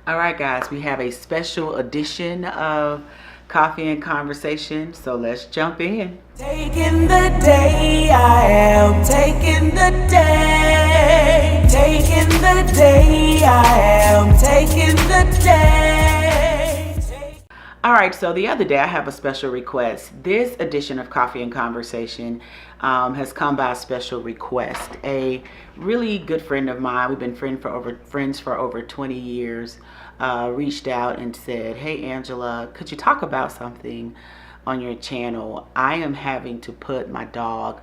All right, guys, we have a special edition of Coffee and Conversation, so let's jump in. Taking the day, I am taking the day. Taking the day, I am taking the day. All right, so the other day I have a special request. This edition of Coffee and Conversation has come by a special request. A really good friend of mine, we've been friends for over 20 years, reached out and said, "Hey Angela, could you talk about something on your channel? I am having to put my dog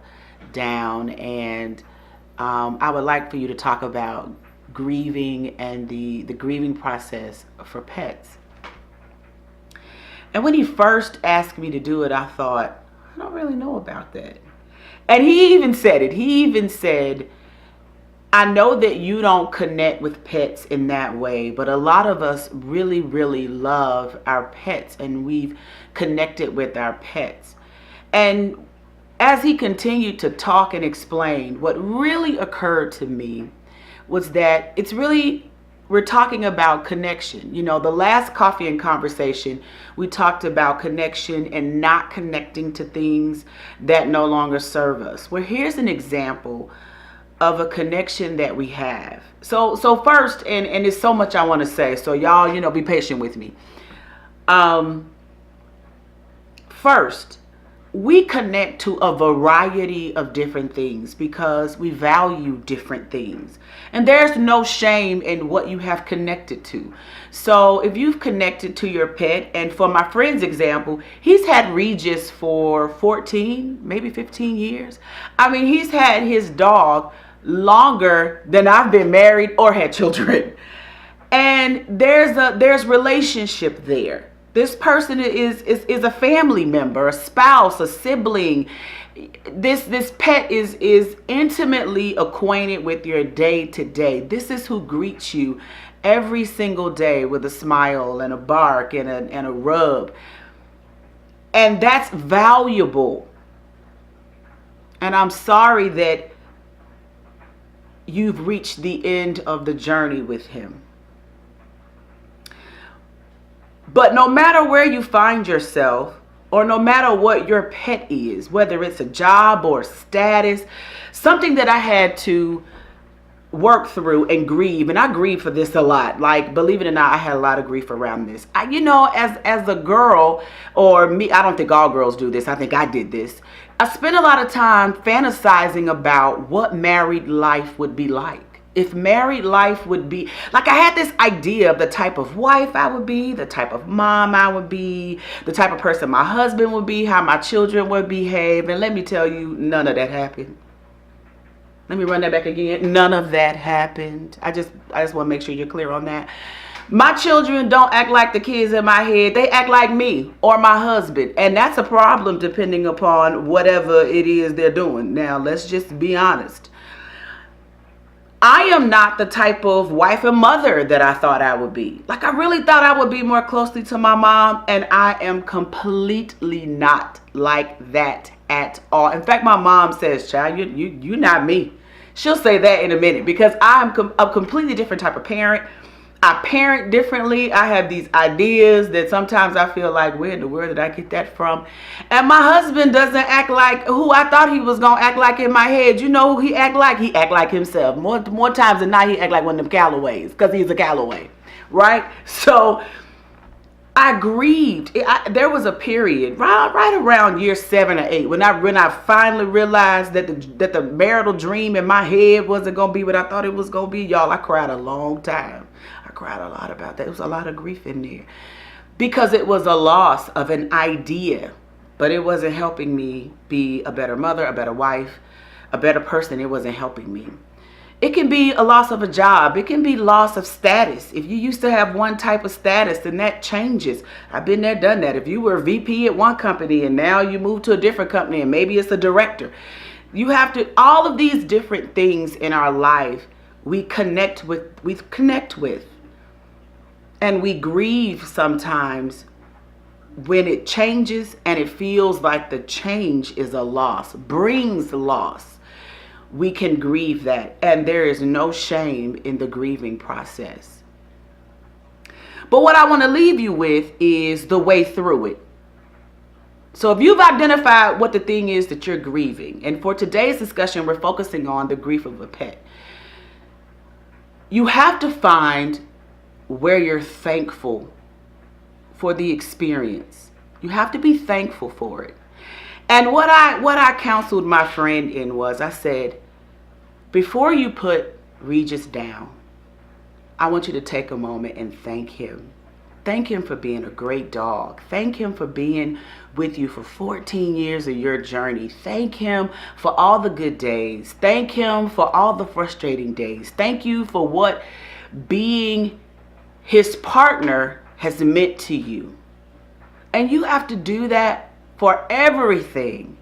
down, and I would like for you to talk about grieving and the grieving process for pets." And when he first asked me to do it, I thought, I don't really know about that. And he even said it. He even said, I know that you don't connect with pets in that way, but a lot of us really, really love our pets, and we've connected with our pets. And as he continued to talk and explain, what really occurred to me was that we're talking about connection. You know, the last Coffee and Conversation, we talked about connection and not connecting to things that no longer serve us. Well, here's an example of a connection that we have. So first, and there's so much I want to say, so y'all, be patient with me. First, we connect to a variety of different things because we value different things. And there's no shame in what you have connected to. So if you've connected to your pet, and for my friend's example, he's had Regis for 14, maybe 15 years. I mean, he's had his dog longer than I've been married or had children. And there's relationship there. This person is a family member, a spouse, a sibling. This pet is intimately acquainted with your day to day. This is who greets you every single day with a smile and a bark and a rub. And that's valuable. And I'm sorry that you've reached the end of the journey with him. But no matter where you find yourself, or no matter what your pet is, whether it's a job or status, something that I had to work through and grieve, and I grieve for this a lot. Like, believe it or not, I had a lot of grief around this. As a girl, or me, I don't think all girls do this. I think I did this. I spent a lot of time fantasizing about what married life would be like. If married life would be like, I had this idea of the type of wife I would be, the type of mom I would be, the type of person my husband would be, how my children would behave. And let me tell you, none of that happened. Let me run that back again. None of that happened. I just want to make sure you're clear on that. My children don't act like the kids in my head. They act like me or my husband. And that's a problem depending upon whatever it is they're doing. Now, let's just be honest. I am not the type of wife and mother that I thought I would be. Like, I really thought I would be more closely to my mom, and I am completely not like that at all. In fact, my mom says, "Child, you're not me." She'll say that in a minute because I'm a completely different type of parent. I parent differently. I have these ideas that sometimes I feel like, where in the world did I get that from? And my husband doesn't act like who I thought he was going to act like in my head. You know who he act like? He act like himself. More times than not, he act like one of them Callaways because he's a Callaway, right? So I grieved. There was a period right around year 7 or 8 when I finally realized that the marital dream in my head wasn't going to be what I thought it was going to be. Y'all, I cried a long time. I cried a lot about that. It was a lot of grief in there because it was a loss of an idea, but it wasn't helping me be a better mother, a better wife, a better person. It wasn't helping me. It can be a loss of a job. It can be loss of status. If you used to have one type of status, then that changes. I've been there, done that. If you were a VP at one company and now you move to a different company and maybe it's a director, you have to, all of these different things in our life, we connect with. And we grieve sometimes when it changes and it feels like the change is a loss, brings loss. We can grieve that, and there is no shame in the grieving process. But what I want to leave you with is the way through it. So if you've identified what the thing is that you're grieving, and for today's discussion, we're focusing on the grief of a pet, you have to find where you're thankful for the experience. You have to be thankful for it. And what I counseled my friend in was, I said, before you put Regis down, I want you to take a moment and thank him. Thank him for being a great dog. Thank him for being with you for 14 years of your journey. Thank him for all the good days. Thank him for all the frustrating days. Thank you for what being his partner has meant to you. And you have to do that for everything.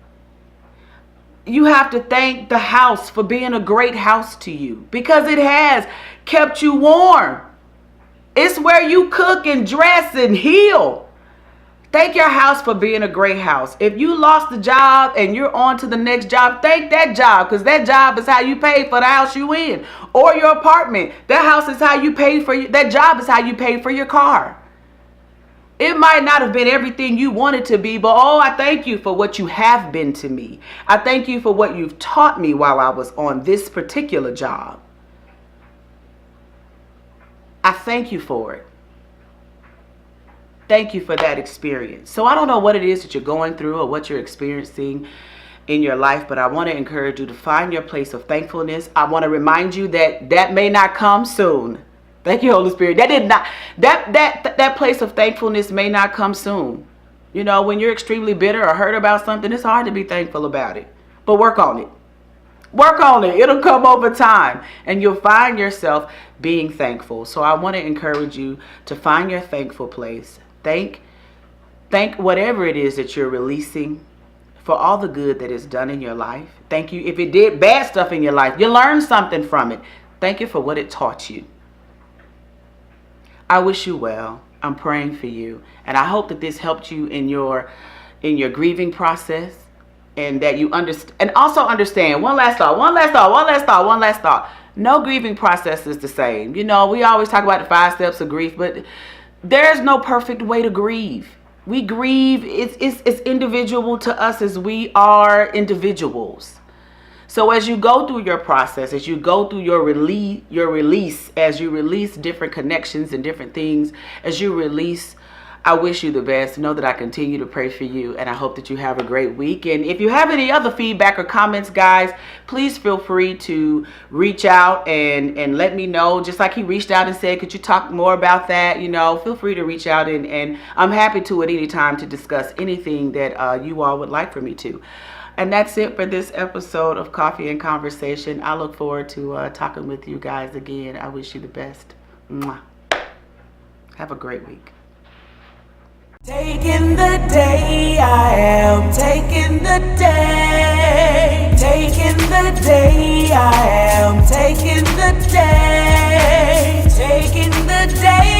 You have to thank the house for being a great house to you, because it has kept you warm. It's where you cook and dress and heal. Thank your house for being a great house. If you lost the job and you're on to the next job, thank that job, because that job is how you paid for the house you in, or your apartment. That house is how you paid for that job is how you paid for your car. It might not have been everything you wanted to be, but I thank you for what you have been to me. I thank you for what you've taught me while I was on this particular job. I thank you for it. Thank you for that experience. So I don't know what it is that you're going through or what you're experiencing in your life, but I want to encourage you to find your place of thankfulness. I want to remind you that may not come soon. Thank you, Holy Spirit. That place of thankfulness may not come soon. You know, when you're extremely bitter or hurt about something, it's hard to be thankful about it. But work on it. Work on it. It'll come over time, and you'll find yourself being thankful. So I want to encourage you to find your thankful place. Thank whatever it is that you're releasing for all the good that is done in your life. Thank you. If it did bad stuff in your life, you learned something from it. Thank you for what it taught you. I wish you well. I'm praying for you. And I hope that this helped you in your grieving process, and that you understand. And also understand, one last thought. No grieving process is the same. You know, we always talk about the 5 steps of grief, but there's no perfect way to grieve. We grieve. It's individual to us as we are individuals. So as you go through your process, as you go through your release, as you release different connections and different things, as you release, I wish you the best. Know that I continue to pray for you, and I hope that you have a great week. And if you have any other feedback or comments, guys, please feel free to reach out and let me know. Just like he reached out and said, could you talk more about that? You know, feel free to reach out, and I'm happy to at any time to discuss anything that you all would like for me to. And that's it for this episode of Coffee and Conversation. I look forward to talking with you guys again. I wish you the best. Mwah. Have a great week. Taking the day, I am taking the day. Taking the day, I am taking the day. Taking the day.